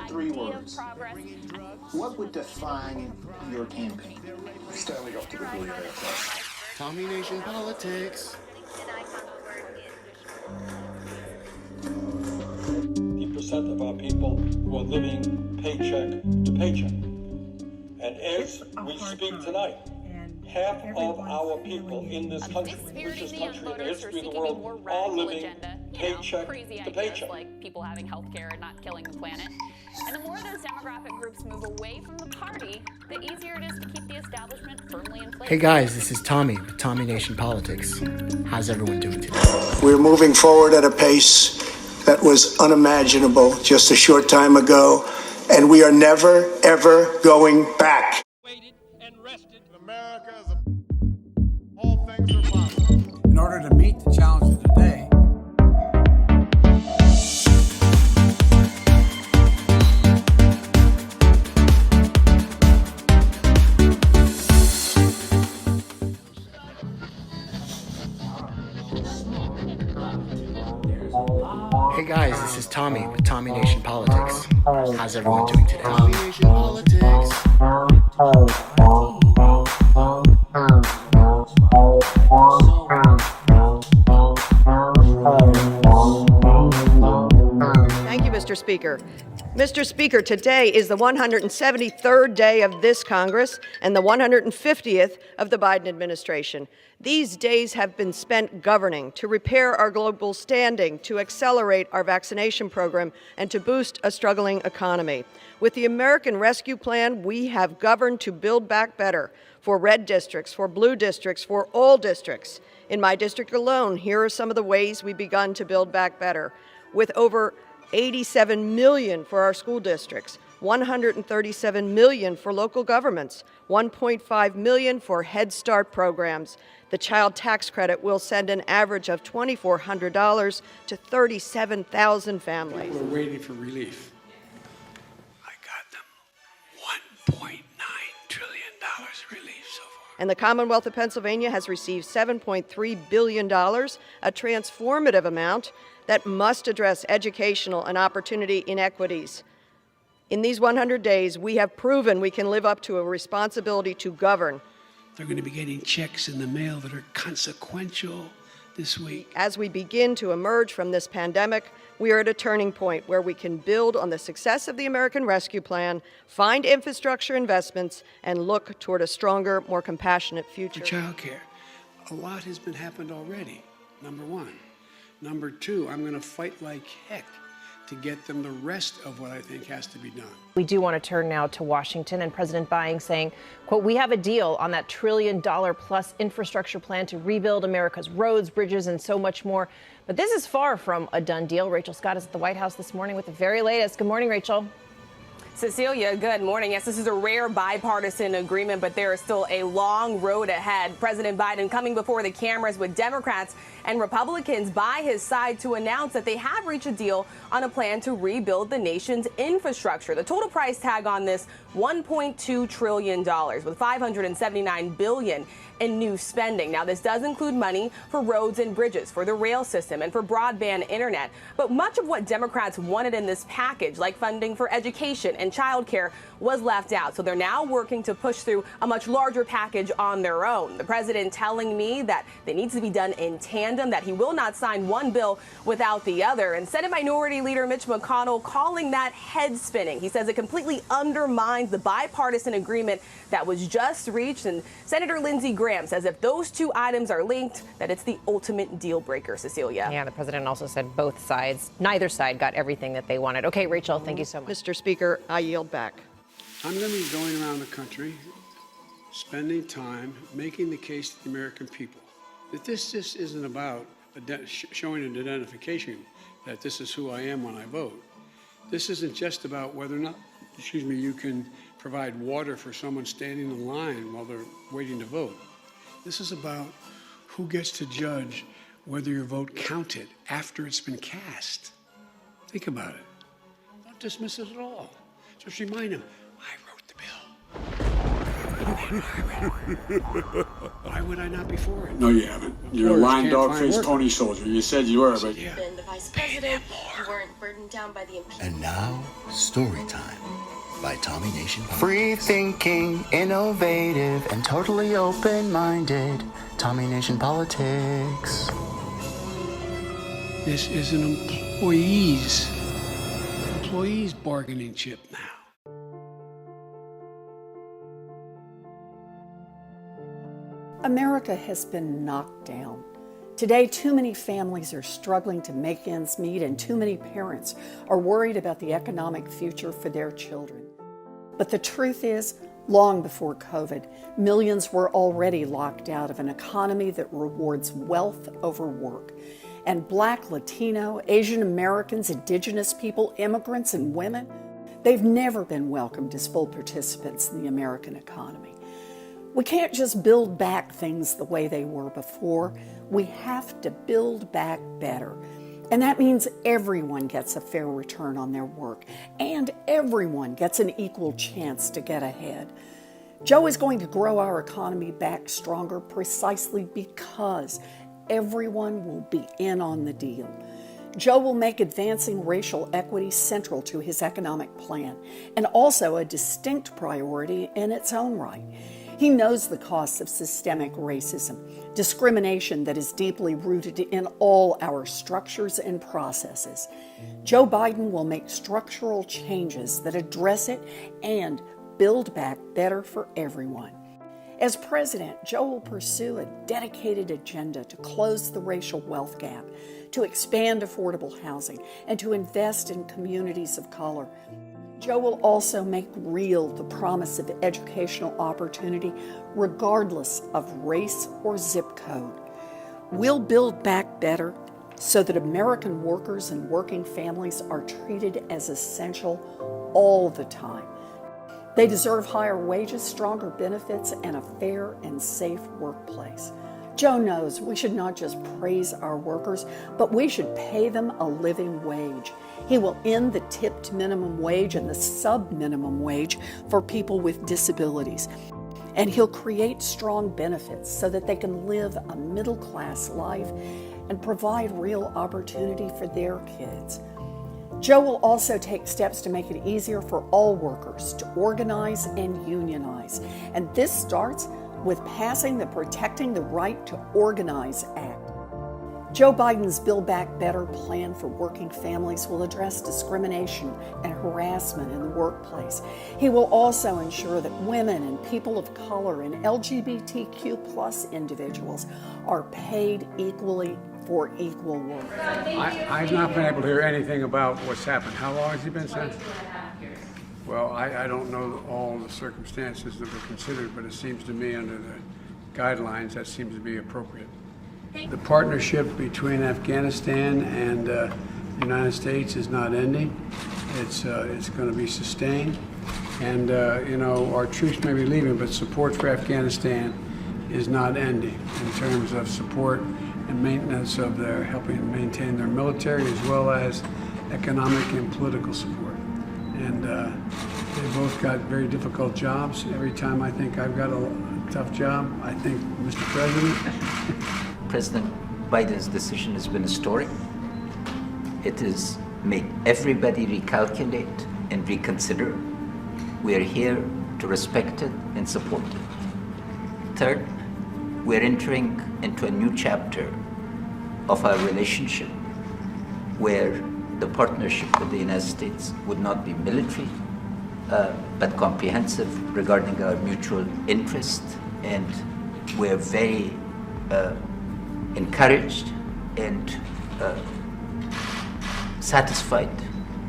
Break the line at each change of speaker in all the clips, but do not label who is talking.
Three words. What would define your campaign?
Standing up to the billionaire class.
Tommy Nation Politics.
50% of our people who are living paycheck to paycheck. And as we speak tonight, half of our people in this country, richest country in the history of the world, are living paycheck to paycheck.
Like people having health care and not killing the planet. And the more those demographic groups move away from the party, the easier it is to keep the establishment firmly in place.
Hey guys, this is Tommy with Tommy Nation Politics. How's everyone doing today?
We're moving forward at a pace that was unimaginable just a short time ago, and we are never, ever going back.
Waited and rested. America is all things are possible.
In order to meet the challenges today,
Hey guys, this is Tommy with Tommy Nation Politics. How's everyone doing today? Tommy Nation Politics.
Thank you, Mr. Speaker. Mr. Speaker, today is the 173rd day of this Congress and the 150th of the Biden administration. These days have been spent governing to repair our global standing, to accelerate our vaccination program, and to boost a struggling economy. With the American Rescue Plan, we have governed to build back better for red districts, for blue districts, for all districts. In my district alone, here are some of the ways we've begun to build back better. With over $87 million for our school districts, $137 million for local governments, $1.5 million for Head Start programs. The child tax credit will send an average of $2,400 to 37,000 families.
we're waiting for relief. I got them $1.9 trillion relief so far.
And the Commonwealth of Pennsylvania has received $7.3 billion, a transformative amount that must address educational and opportunity inequities. In these 100 days, we have proven we can live up to a responsibility to govern.
They're going to be getting checks in the mail that are consequential this week.
As we begin to emerge from this pandemic, we are at a turning point where we can build on the success of the American Rescue Plan, find infrastructure investments, and look toward a stronger, more compassionate future.
For child care, a lot has been happened already, number one. Number two, I'm going to fight like heck to get them the rest of what I think has to be done.
We do want to turn now to Washington and President Biden saying, quote, we have a deal on that $1 trillion plus infrastructure plan to rebuild America's roads, bridges, and so much more. But this is far from a done deal. Rachel Scott is at the White House this morning with the very latest. Good morning, Rachel.
Cecilia, good morning. Yes, this is a rare bipartisan agreement, but there is still a long road ahead. President Biden coming before the cameras with Democrats and Republicans by his side to announce that they have reached a deal on a plan to rebuild the nation's infrastructure. The total price tag on this, $1.2 trillion with $579 billion in new spending. Now, this does include money for roads and bridges, for the rail system, and for broadband internet. But much of what Democrats wanted in this package, like funding for education and child care, was left out. So they're now working to push through a much larger package on their own. The president telling me that it needs to be done in tandem, that he will not sign one bill without the other. And Senate Minority Leader Mitch McConnell calling that head spinning. He says it completely undermines the bipartisan agreement that was just reached. And Senator Lindsey Graham says if those two items are linked, that it's the ultimate deal breaker, Cecilia.
Yeah, the president also said both sides, neither side got everything that they wanted. Okay, Rachel, thank you so much.
Mr. Speaker, I yield back.
I'm going to be going around the country, spending time making the case to the American people that this just isn't about showing an identification that this is who I am when I vote. This isn't just about whether or not, you can provide water for someone standing in line while they're waiting to vote. This is about who gets to judge whether your vote counted after it's been cast. Think about it. Don't dismiss it at all. Just remind them, I wrote the bill. Why would I not be for it?
No, you haven't. You're a lying dog-faced pony soldier. You said you were, but...
Been the vice president, you weren't burdened down by the impeachment.
And now,
Storytime by Tommy Nation Politics.
Free thinking, innovative, and totally open-minded. Tommy Nation Politics.
This is an employee's bargaining chip now.
America has been knocked down. Today, too many families are struggling to make ends meet, and too many parents are worried about the economic future for their children. But the truth is, long before COVID, millions were already locked out of an economy that rewards wealth over work. And Black, Latino, Asian Americans, Indigenous people, immigrants, and women, they've never been welcomed as full participants in the American economy. We can't just build back things the way they were before. We have to build back better. And that means everyone gets a fair return on their work, and everyone gets an equal chance to get ahead. Joe is going to grow our economy back stronger precisely because everyone will be in on the deal. Joe will make advancing racial equity central to his economic plan, and also a distinct priority in its own right. He knows the costs of systemic racism, discrimination that is deeply rooted in all our structures and processes. Joe Biden will make structural changes that address it and build back better for everyone. As president, Joe will pursue a dedicated agenda to close the racial wealth gap, to expand affordable housing, and to invest in communities of color. Joe will also make real the promise of educational opportunity regardless of race or zip code. We'll build back better so that American workers and working families are treated as essential all the time. They deserve higher wages, stronger benefits, and a fair and safe workplace. Joe knows we should not just praise our workers, but we should pay them a living wage. He will end the tipped minimum wage and the sub-minimum wage for people with disabilities. And he'll create strong benefits so that they can live a middle-class life and provide real opportunity for their kids. Joe will also take steps to make it easier for all workers to organize and unionize. And this starts with passing the Protecting the Right to Organize Act. Joe Biden's Build Back Better plan for working families will address discrimination and harassment in the workplace. He will also ensure that women and people of color and LGBTQ+ individuals are paid equally for equal work.
I've not been able to hear anything about what's happened. How long has he been sentenced? Well, I don't know all the circumstances that were considered, but it seems to me under the guidelines that seems to be appropriate. The partnership between Afghanistan and the United States is not ending. It's going to be sustained. And, our troops may be leaving, but support for Afghanistan is not ending in terms of support and maintenance of helping maintain their military as well as economic and political support. And they both got very difficult jobs. Every time I think I've got a tough job, I think, Mr. President.
President Biden's decision has been historic. It has made everybody recalculate and reconsider. We are here to respect it and support it. Third, we're entering into a new chapter of our relationship where the partnership with the United States would not be military, but comprehensive regarding our mutual interest. And we're very encouraged and satisfied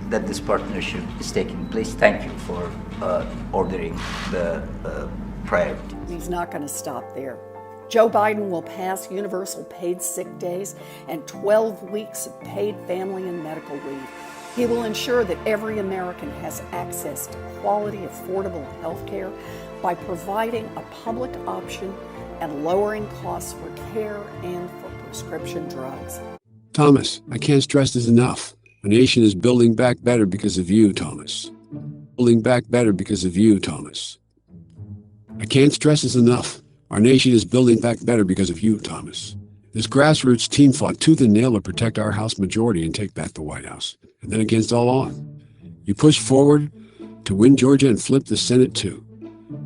that this partnership is taking place. Thank you for ordering the priority.
He's not going to stop there. Joe Biden will pass universal paid sick days and 12 weeks of paid family and medical leave. He will ensure that every American has access to quality, affordable health care by providing a public option and lowering costs for care and for prescription drugs.
Thomas, I can't stress this enough. Our nation is building back better because of you, Thomas. Building back better because of you, Thomas. I can't stress this enough. Our nation is building back better because of you, Thomas. This grassroots team fought tooth and nail to protect our House majority and take back the White House. And then against all odds, You pushed forward to win Georgia and flip the Senate too.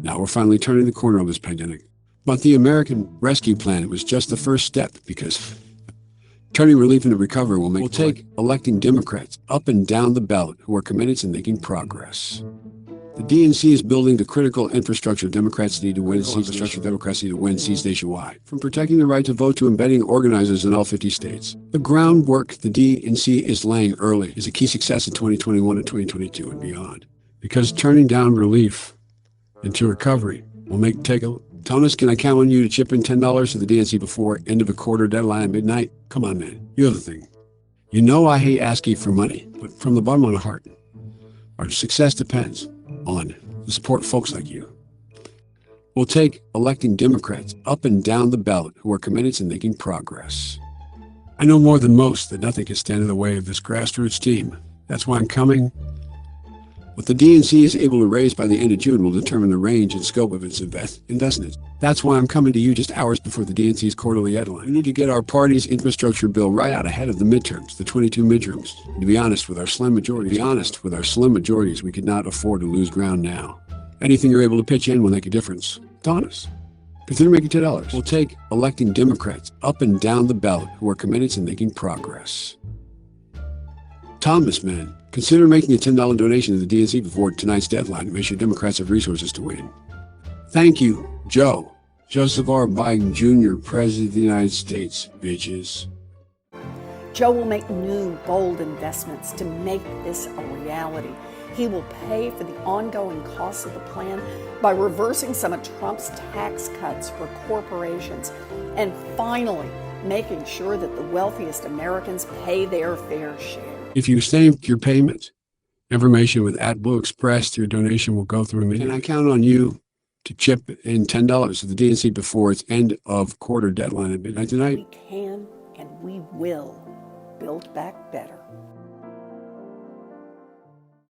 Now we're finally turning the corner on this pandemic. But the American Rescue Plan was just the first step, because turning relief into recovery will take electing Democrats up and down the ballot who are committed to making progress. The DNC is building the critical infrastructure Democrats need to win seats nationwide. From protecting the right to vote to embedding organizers in all 50 states. The groundwork the DNC is laying early is a key success in 2021 and 2022 and beyond. Because turning down relief into recovery will Tonis, can I count on you to chip in $10 to the DNC before end of a quarter deadline at midnight? Come on, man. You have the thing. You know I hate asking for money, but from the bottom of my heart, our success depends on the support of folks like you. We'll take electing Democrats up and down the ballot who are committed to making progress. I know more than most that nothing can stand in the way of this grassroots team. That's why I'm coming. What the DNC is able to raise by the end of June will determine the range and scope of its investments. That's why I'm coming to you just hours before the DNC's quarterly deadline. We need to get our party's infrastructure bill right out ahead of the midterms, the 22 midterms. And to be honest, with our slim majorities, we could not afford to lose ground now. Anything you're able to pitch in will make a difference. Tonis, consider making $10. We'll take electing Democrats up and down the ballot who are committed to making progress. Thomas, man, consider making a $10 donation to the DNC before tonight's deadline to make sure Democrats have resources to win. Thank you, Joe. Joseph R. Biden Jr., President of the United States, bitches.
Joe will make new, bold investments to make this a reality. He will pay for the ongoing costs of the plan by reversing some of Trump's tax cuts for corporations and finally making sure that the wealthiest Americans pay their fair share.
If you save your payment information with AdBlue Express, your donation will go through me. And I count on you to chip in $10 to the DNC before its end of quarter deadline at midnight tonight.
We can and we will build back better.